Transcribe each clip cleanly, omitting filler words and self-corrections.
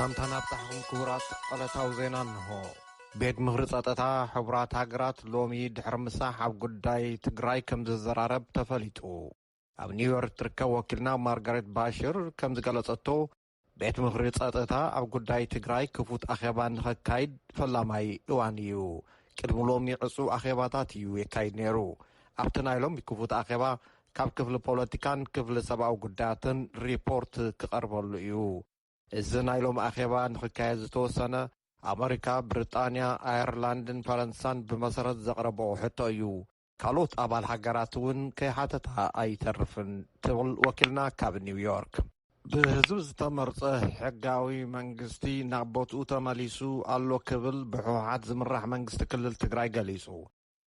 ሰላምታና ብታሕኩም ክቡራት ቀለታው ዜና እንሆ ቤት ምኽሪ ጸጥታ ሕብራት ሃገራት ሎሚ ድሕሪ ምሳሕ ኣብ ጉዳይ ትግራይ ከም ዝዘራረብ ተፈሊጡ ኣብ ኒውዮርክ ትርከብ ወኪልና ማርጋሬት ባሽር ከም ዝገለጸቶ ቤት ምኽሪ ጸጥታ ኣብ ጉዳይ ትግራይ ክፉት ኣኼባ ንኸካይድ ፈላማይ እዋን እዩ ቅድሚ ሎሚ ዕፁብ ኣኼባታት እዩ የካይድ ነይሩ ኣብቲ ናይሎም ክፉት ኣኼባ ካብ ክፍሊ ፖለቲካን ክፍሊ ሰብኣዊ ጉዳያትን ሪፖርት ክቐርበሉ እዩ እዚ ናይሎም ኣኼባ ንኽካየድ ዝተወሰነ ኣሜሪካ ብሪጣንያ ኣየርላንድን ፈረንሳን ብመሰረት ዘቕረበኦ ሕቶ እዩ ካልኦት ኣባል ሃገራት እውን ከይሓተታ ኣይተርፍን ትብል ወኪልና ካብ ኒውዮርክ ብህዝቢ ዝተመርፀ ሕጋዊ መንግስቲ ናብ ቦትኡ ተመሊሱ ኣሎ ክብል ብሕወሓት ዝምራሕ መንግስቲ ክልል ትግራይ ገሊጹ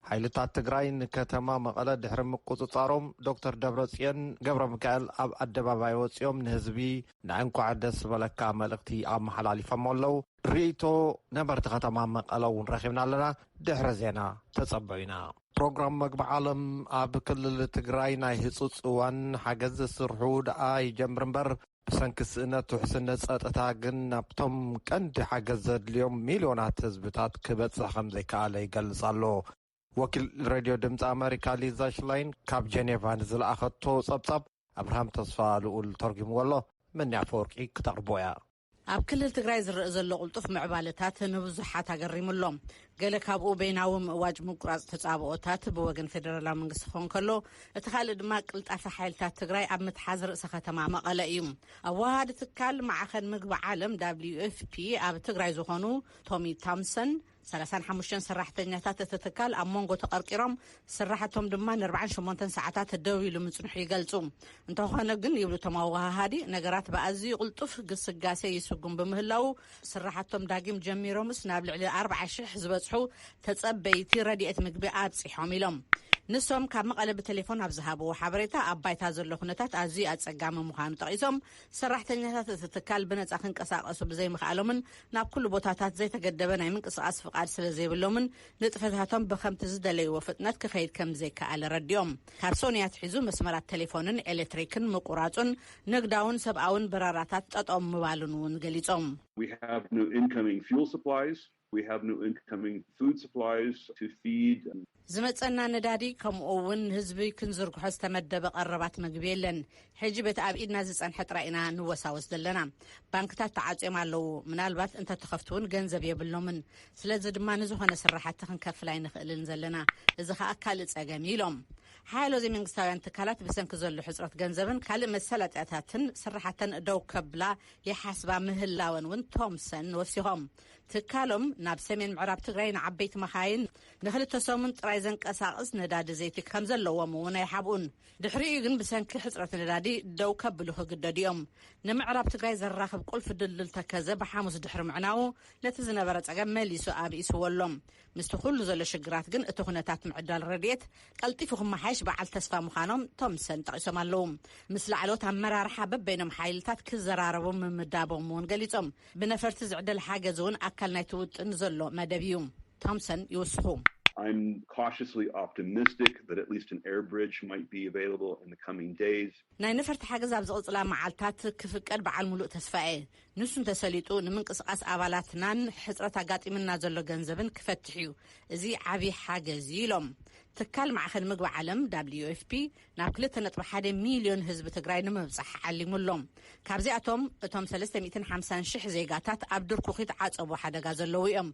ሓይልታት ትግራይ ንከተማ መቐለ ድሕሪ ምቁፅጻሮም ዶክተር ደብረጽዮን ገብረ ሚካኤል ኣብ ኣደባባይ ወፂኦም ንህዝቢ ንእንኳዕ ደስ በለካ መልእኽቲ ኣመሓላሊፎም ኣለው ርእይቶ ነበርቲ ከተማ መቐለ እውን ረኺብና ኣለና ድሕሪ ዜና ተጸበዩና ፕሮግራም መግቢ ዓለም ኣብ ክልል ትግራይ ናይ ህፁፅ እዋን ሓገዝ ዝስርሑ ደኣ ይጀምር እምበር ብሰንኪ ስእነት ውሕስነት ጸጥታ ግን ናብቶም ቀንዲ ሓገዝ ዘድልዮም ሚልዮናት ህዝብታት ክበጽሕ ከም ዘይከኣለ ይገልጽ ኣሎ ወኪል ሬድዮ ድምፂ ኣሜሪካ ሊዛ ሽላይን ካብ ጀኔቫ ንዝለኣኸቶ ጸብጻብ ኣብርሃም ተስፋ ልኡል ተርጊምዎ ኣሎ መን ኣፈወርቂ ክተቕርቦያ ኣብ ክልል ትግራይ ዝርአ ዘሎ ቁልጡፍ ምዕባለታት ንብዙሓት ኣገሪሙሎም ገለ ካብኡ በይናዊ ምእዋጅ ምቁራጽ ተጻብኦታት ብወገን ፌደራላዊ መንግስቲ ክኾን ከሎ እቲ ካልእ ድማ ቅልጣፈ ሓይልታት ትግራይ ኣብ ምትሓዝ ርእሰ ከተማ መቐለ እዩ ኣብ ዋሃዲ ትካል ማዕኸን ምግቢ ዓለም WFP ኣብ ትግራይ ዝኾኑ ቶሚ ታምሰን 35 ሰራሕተኛታት እቲ ትካል ኣብ መንጎ ተቐርቂሮም ስራሕቶም ድማ ን48 ሰዓታት ደው ኢሉ ምጽንሑ ይገልጹ እንተኾነ ግን ይብሉ እቶም ኣወሃሃዲ ነገራት ብኣዝዩ ቁልጡፍ ግስጋሴ ይስጉም ብምህላው ስራሕቶም ዳግም ጀሚሮምስ ናብ ልዕሊ 40,000 ዝበጽሑ ተጸበይቲ ረድኤት ምግቢ ኣብጽሖም ኢሎም ንሶም ካብ መቐለ ብቴሌፎን ኣብ ዝሃብዎ ሓበሬታ ኣብ ባይታ ዘሎ ኩነታት ኣዝዩ ኣጸጋሚ ምዃኑ ጠቒሶም ሰራሕተኛታት እቲ ትካል ብነጻ ክንቀሳቐሱ ብዘይምኽኣሎምን ናብ ኩሉ ቦታታት ዘይተገደበ ናይ ምንቅስቓስ ፍቓድ ስለ ዘይብሎምን ንጥፈታቶም ብከምቲ ዝደለይዎ ፍጥነት ክኸይድ ከም ዘይከኣለ ረዲኦም ካብ ሶንያ ትሒዙ መስመራት ቴሌፎንን ኤሌክትሪክን ምቁራጹን ንግዳውን ሰብኣውን በራራታት ጠጠው ምባሉን እውን ገሊጾም We have no incoming fuel supplies. We have no incoming food supplies to feed. ዝመጸና ነዳዲ ከምኡውን ህዝቢ ክንዝርግሖ ዝተመደበ ቀረባት ምግቢ የለን ሕጂ ቤት ኣብ ኢድና ዝጸንሐ ጥራይና ንወሳወስ ዘለና ባንክታት ተዓጽዮም ኣለዉ ምናልባት እንተተኸፍቱውን ገንዘብ የብሎምን ስለዚ ድማ ንዝኾነ ስራሕቲ ክንከፍል ኣይንኽእልን ዘለና እዚ ኸኣ ካልእ ጸገም ኢሎም ሓያሎ ዘይመንግስታውያን ትካላት ብሰንኪ ዘሎ ሕፅረት ገንዘብን ካልእ መሰላጥያታትን ስራሕተን ደው ከብላ የሓስባ ምህላወን እውን ቶምሰን ወሲኾም ትካሎም ናብ ሰሜን ምዕራብ ትግራይ ንዓበይቲ መኻይን ንኽልተ ሰሙን ጥራይ ዘንቀሳቕስ ነዳዲ ዘይቲ ከም ዘለዎም እውን ኣይሓብኡን ድሕሪኡ ግን ብሰንኪ ሕፅረት ነዳዲ ደው ከብሉ ክግደዱ እዮም ንምዕራብ ትግራይ ዘራኽብ ቁልፊ ድልድል ተከዘ ብሓሙስ ድሕሪ ምዕናው ነቲ ዝነበረ ጸገም መሊሱ ኣብኢስወሎም ምስቲ ኩሉ ዘሎ ሽግራት ግን እቲ ኩነታት ምዕዳል ረድኤት ቀልጢፉ ክመሓይሽ በዓል ተስፋ ምዃኖም ቶምሰን ጠቒሶም ኣለዉ ምስ ላዕሎት ኣመራርሓ በበይኖም ሓይልታት ክዘራረቡ ምምዳቦም እውን ገሊጾም ብነፈርቲ ዝዕደል ሓገዝ እውን ኣካል ናይቲ ውጥን ዘሎ መደብ እዩ ቶምሰን ይውስኹ I'm cautiously optimistic that at least an air bridge might be available in the coming days. ናይ ነፈርቲ ሓገዝ ኣብ ዝቕጽላ መዓልታት ክፍቀድ በዓል ሙሉእ ተስፋኤ ንሱን ተሰሊጡ ንምንቅስቓስ ኣባላትናን ሕፅረት ኣጋጢምና ዘሎ ገንዘብን ክፈትሕ እዩ እዚ ዓብዪ ሓገዝ ኢሎም ትካል ማዕኸን ምግቢ ዓለም WFP ናብ 2.1 ሚልዮን ህዝቢ ትግራይ ንምብጻሕ ዓሊሙሎም ካብዚኣቶም እቶም 350,000 ዜጋታት ኣብ ድርኩኺት ዓጸቡ ሓደጋ ዘለዉ እዮም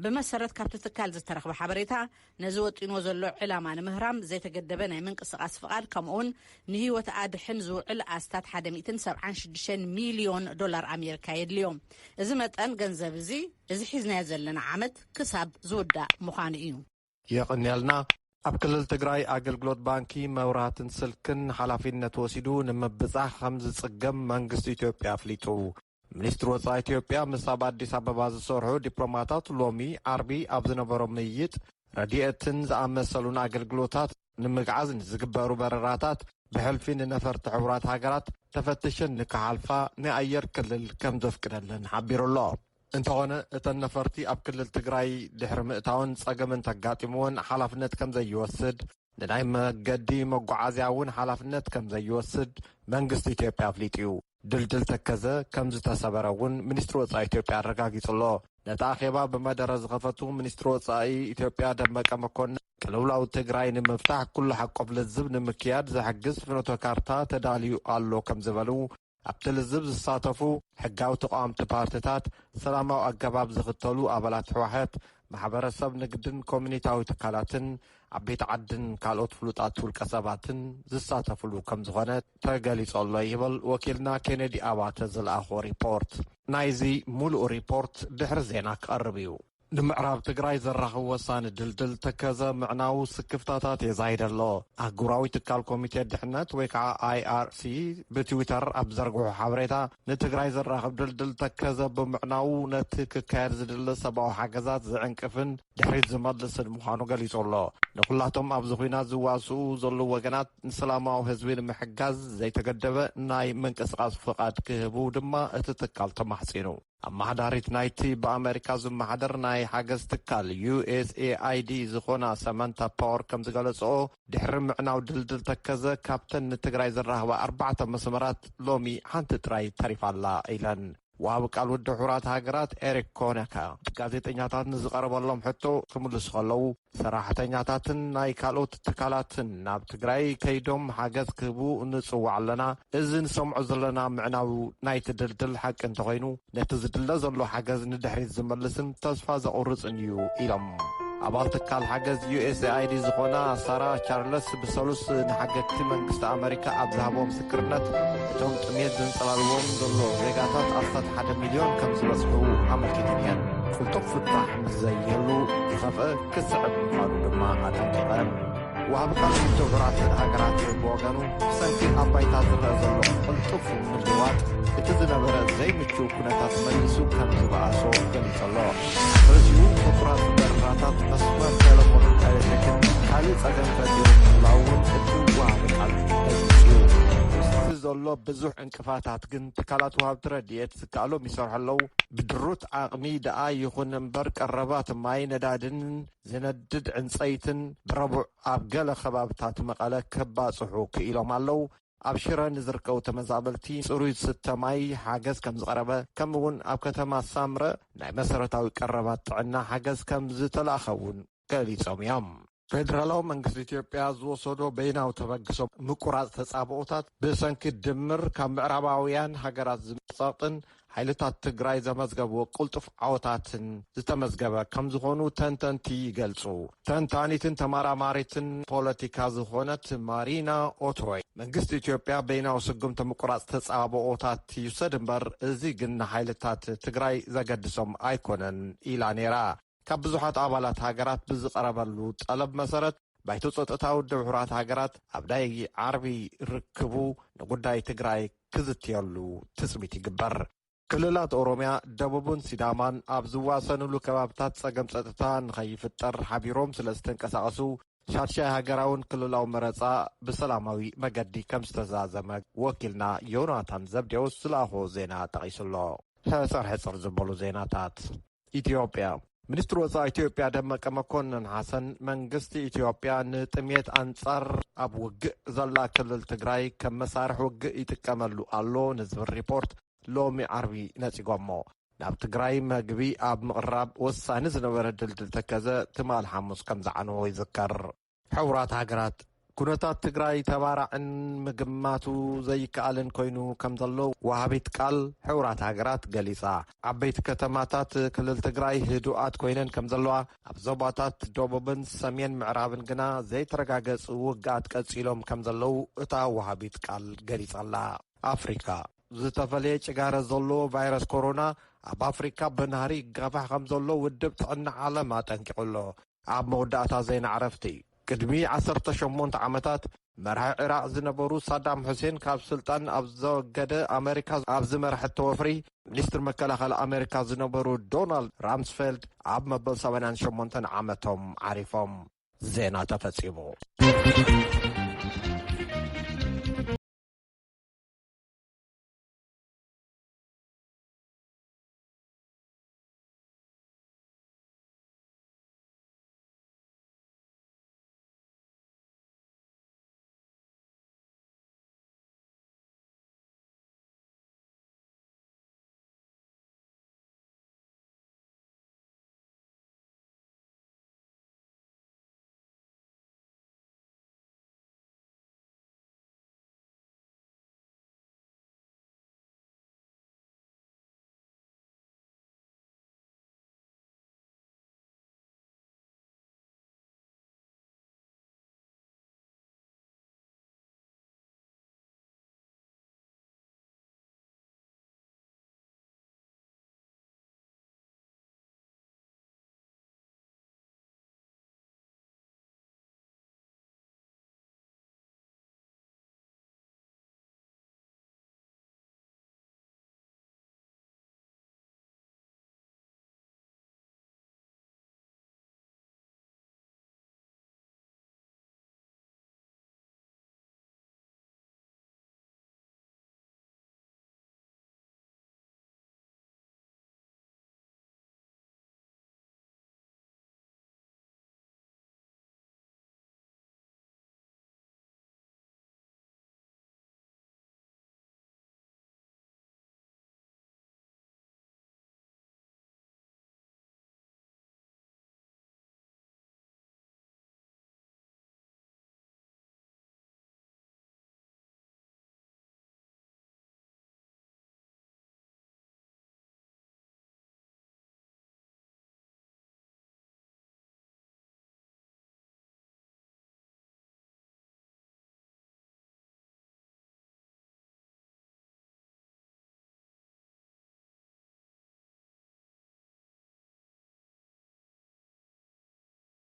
ብመሰረት ካብቲ ትካል ዝተረኽበ ሓበሬታ ነዚ ወጢንዎ ዘሎ ዕላማ ንምህራም ዘይተገደበ ናይ ምንቅስቓስ ፍቓድ ከምኡውን ንህይወት ኣድሕን ዝውዕል ኣስታት 176 ሚልዮን ዶላር ኣሜሪካ የድልዮም እዚ መጠን ገንዘብ እዚ ሒዝናዮ ዘለና ዓመት ክሳብ ዝውዳእ ምዃኑ እዩ የቕንያልና ኣብ ክልል ትግራይ ኣገልግሎት ባንኪ መብራህትን ስልክን ሓላፊነት ወሲዱ ንምብጻሕ ከም ዝጽገም መንግስቲ ኢትዮጵያ ኣፍሊጡ ሚኒስትሪ ወጻኢ ኢትዮጵያ ምስ ኣብ ኣዲስ ኣበባ ዝሰርሑ ዲፕሎማታት ሎሚ ዓርቢ ኣብ ዝነበሮም ምይይጥ ረድኤትን ዝኣመሰሉን ኣገልግሎታት ንምግዓዝ ዝግበሩ በረራታት ብሕልፊ ንነፈርቲ ሕቡራት ሃገራት ተፈትሽን ንክሓልፋ ንኣየር ክልል ከም ዘፍቅደለን ሓቢሩ ኣሎ እንተኾነ እተን ነፈርቲ ኣብ ክልል ትግራይ ድሕሪ ምእታውን ጸገምን ተጋጢምዎን ሓላፍነት ከም ዘይወስድ ንናይ መገዲ መጓዓዝያ እውን ሓላፍነት ከም ዘይወስድ መንግስቲ ኢትዮጵያ ኣፍሊጡ እዩ ድልድል ተከዘ ከም ዝተሰበረውን ሚኒስትሪ ወጻኢ ኢትዮጵያ አረጋጊጽሎ ነታኺባ በመደረ ዝኸፈቱ ሚኒስትሪ ወጻኢ ኢትዮጵያ ደመቀ መኮንን ቅልውላው ትግራይ ንምፍታሕ ኩሉ ሓቆፍ ልዝብ ንምክያድ ዝሕግዝ ፍኖተ ካርታ ተዳልዩ ኣሎ ከም ዝበሉ ኣብቲ ልዝብ ዝሳተፉ ሕጋዊ ተቃዋምቲ ፓርቲታት ሰላማዊ ኣገባብ ዝኽተሉ ኣባላት ሕወሓት ማሕበረሰብ ንግድን ኮሚኒታዊ ትካላትን ዓበይቲ ዓድን ካልኦት ፍሉጣት ውልቀ ሰባትን ዝሳተፍሉ ከም ዝኾነ ተገሊጸሎ ይብል ወኪልና ኬነዲ ኣባተ ዝለኣኾ ሪፖርት ናይዚ ሙሉእ ሪፖርት ድሕሪ ዜና ክቐርብ እዩ ንምዕራብ ትግራይ ዘራኽብ ወሳኒ ድልድል ተከዘ ምዕናው ስክፍታታት የዛይደሎ ኣህጉራዊ ትካል ኮሚቴ ድሕነት ወይ ከዓ IRC ብትዊተር ኣብ ዘርግሑ ሓበሬታ ንትግራይ ዘራኽብ ድልድል ተከዘ ብምዕናው ነቲ ክካየድ ዝድለ ሰብኣዊ ሓገዛት ዝዕንቅፍን ድሕሪት ዝመልስን ምዃኑ ገሊጹሎ ንኩላቶም ኣብዚ ኩናት ዝዋስኡ ዘሎ ወገናት ንሰላማዊ ህዝቢ ንምሕጋዝ ዘይተገደበ ናይ ምንቅስቓስ ፍቓድ ክህቡ ድማ እቲ ትካል ተማሕፂኑ ኣማሕዳሪት ናይቲ ብኣሜሪካ ዝመሓደር ናይ ሓገዝ ትካል USAID ዝኾና ሰመንታ ፓወር ከም ዝገለጽኦ ድሕሪ ምዕናው ድልድል ተከዘ ካብተን ንትግራይ ዘራኽባ 4 መስመራት ሎሚ ሓንቲ ጥራይ ተሪፋላ ኢለን ወሃቢ ቃል ውድብ ሕቡራት ሃገራት ኤሪክ ኮነካ ጋዜጠኛታት ንዝቐረበሎም ሕቶ ክምልሱ ከለዉ ሰራሕተኛታትን ናይ ካልኦት ትካላትን ናብ ትግራይ ከይዶም ሓገዝ ክህቡ ንጽዋዕ ኣለና እዚ ንሰምዖ ዘለና ምዕናው ናይቲ ድልድል ሓቂ እንተኮይኑ ነቲ ዝድለ ዘሎ ሓገዝ ንድሕሪት ዝመልስን ተስፋ ዘቑርፅን እዩ ኢሎም ኣባል ትካል ሓገዝ USAID ዝኾና ሳራ ቻርለስ ብሰሉስ ንሓገግቲ መንግስቲ ኣሜሪካ ኣብ ዝሃቦ ምስክርነት እቶም ጥሜት ዝንጸላልዎም ዘሎ ዜጋታት 11 ሚልዮን ከም ዝበጽሑ ኣመልኪተን እየን ፍልጦፍ ፍታሕ ምዘይህሉ ዝኸፍአ ክስዕብ ምዃኑ ድማ ኣጠንቂቐን ወሃቢ ቃል ውድብ ሕቡራት ሃገራት ብወገኑ ብሰንኪ ኣብ ባይታ ዝረአ ዘሎ ቅልጡፍ ምልውዋጥ እቲ ዝነበረ ዘይምችው ኩነታት መሊሱ ከም ዝበኣሶ ገሊጸሎ በዚሁ ፍቁራት በረራታት መስመር ቴሌፎንን ኤሌክትሪክን ካልእ ጸገም ፈጢሩ ምህላውን እቲ ወሃቢ ቃል ገሊጹ ምስቲ ዘሎ ብዙሕ እንቅፋታት ግን ትካላት ወሃብቲ ረድኤት ዝከኣሎም ይሰርሑ ኣለዉ ብድሩት ዓቕሚ ደኣ ይኹን እምበር ቀረባት ማይ ነዳድን ዝነድድ ዕንፀይትን ብረቡዕ ኣብ ገለ ከባብታት መቐለ ከባጽሑ ክኢሎም ኣለዉ ኣብ ሽረ ንዝርከቡ ተመዛበልቲ ጽሩይ ዝስተ ማይ ሓገዝ ከም ዝቐረበ ከምኡውን ኣብ ከተማ ሳምረ ናይ መሰረታዊ ቀረባት ጥዕና ሓገዝ ከም ዝተላኸውን ገሊጾም እዮም ፌደራላዊ መንግስቲ ኢትዮጵያ ዝወሰዶ በይናዊ ተበግሶም ምቁራጽ ተጻብኦታት ብሰንኪ ድምር ካብ ምዕራባውያን ሃገራት ዝመጻቕጥን ሓይልታት ትግራይ ዘመዝገብዎ ቁልጡፍ ዓወታትን ዝተመዝገበ ከም ዝኾኑ ተንተንቲ ይገልጹ ተንታኒትን ተመራማሪትን ፖለቲካ ዝኾነት ማሪና ኦትሮይ መንግስቲ ኢትዮጵያ በይናዊ ስጉምቲ ምቁራጽ ተጻብኦታት ይውሰድ እምበር እዚ ግን ንሓይልታት ትግራይ ዘገድሶም ኣይኮነን ኢላ ነይራ ካብ ብዙሓት ኣባላት ሃገራት ብዝቐረበሉ ጠለብ መሰረት ባይቶ ጸጥታ ውድብ ሕቡራት ሃገራት ኣብ ዳይ ዓርቢ ርክቡ ንጉዳይ ትግራይ ክዝትየሉ ትጽቢት ይግበር ክልላት ኦሮሚያ ደቡብን ሲዳማን ኣብ ዝዋሰንሉ ከባብታት ጸገም ጸጥታ ንኸይፍጠር ሓቢሮም ስለ ዝተንቀሳቐሱ ሻድሻይ ሃገራውን ክልላዊ መረፃ ብሰላማዊ መገዲ ከም ዝተዛዘመ ወኪልና ዮናታን ዘብዴዎስ ዝለኣኾ ዜና ጠቒሱሎ ሕፅር ዝበሉ ዜናታት ኢትዮጵያ ሚኒስትር ወጻኢ ኢትዮጵያ ደመቀ መኮንን ሓሰን መንግስቲ ኢትዮጵያ ንጥሜት አንጻር ኣብ ውግእ ዘላ ክልል ትግራይ ከም መሳርሒ ውግእ ይጥቀመሉ ኣሎ ንዝብል ሪፖርት ሎሚ ዓርቢ ነፂጎሞ ናብ ትግራይ መግቢ ኣብ ምቕራብ ወሳኒ ዝነበረ ድልድል ተከዘ ትማል ሓሙስ ከም ዝዓነዎ ይዝከር ሕቡራት ሃገራት ኩነታት ትግራይ ተባራዕን ምግማቱ ዘይከኣልን ኮይኑ ከም ዘሎ ወሃቢት ቃል ሕቡራት ሃገራት ገሊጻ ዓበይቲ ከተማታት ክልል ትግራይ ህዱኣት ኮይነን ከም ዘለዋ ኣብ ዞባታት ደቡብን ሰሜን ምዕራብን ግና ዘይተረጋገጹ ውግኣት ቀጺሎም ከም ዘለው እታ ወሃቢት ቃል ገሊጻላ ኣፍሪካ ዝተፈለየ ጭጋረ ዘሎ ቫይረስ ኮሮና ኣብ ኣፍሪካ ብናህሪ ገፋሕ ከም ዘሎ ውድብ ጥዕና ዓለም ኣጠንቂቑሎ ኣብ መወዳእታ ዜና ዕረፍቲ ቅድሚ 18 ዓመታት መራሒ ኢራቅ ዝነበሩ ሳዳም ሁሴን ካብ ስልጣን ኣብ ዘወገደ ኣሜሪካ ኣብ ዝመርሐቶ ወፍሪ ሚኒስትር መከላኸሊ ኣሜሪካ ዝነበሩ ዶናልድ ራምስፌልድ ኣብ መበል 78 ዓመቶም ዓሪፎም ዜና ተፈጺሙ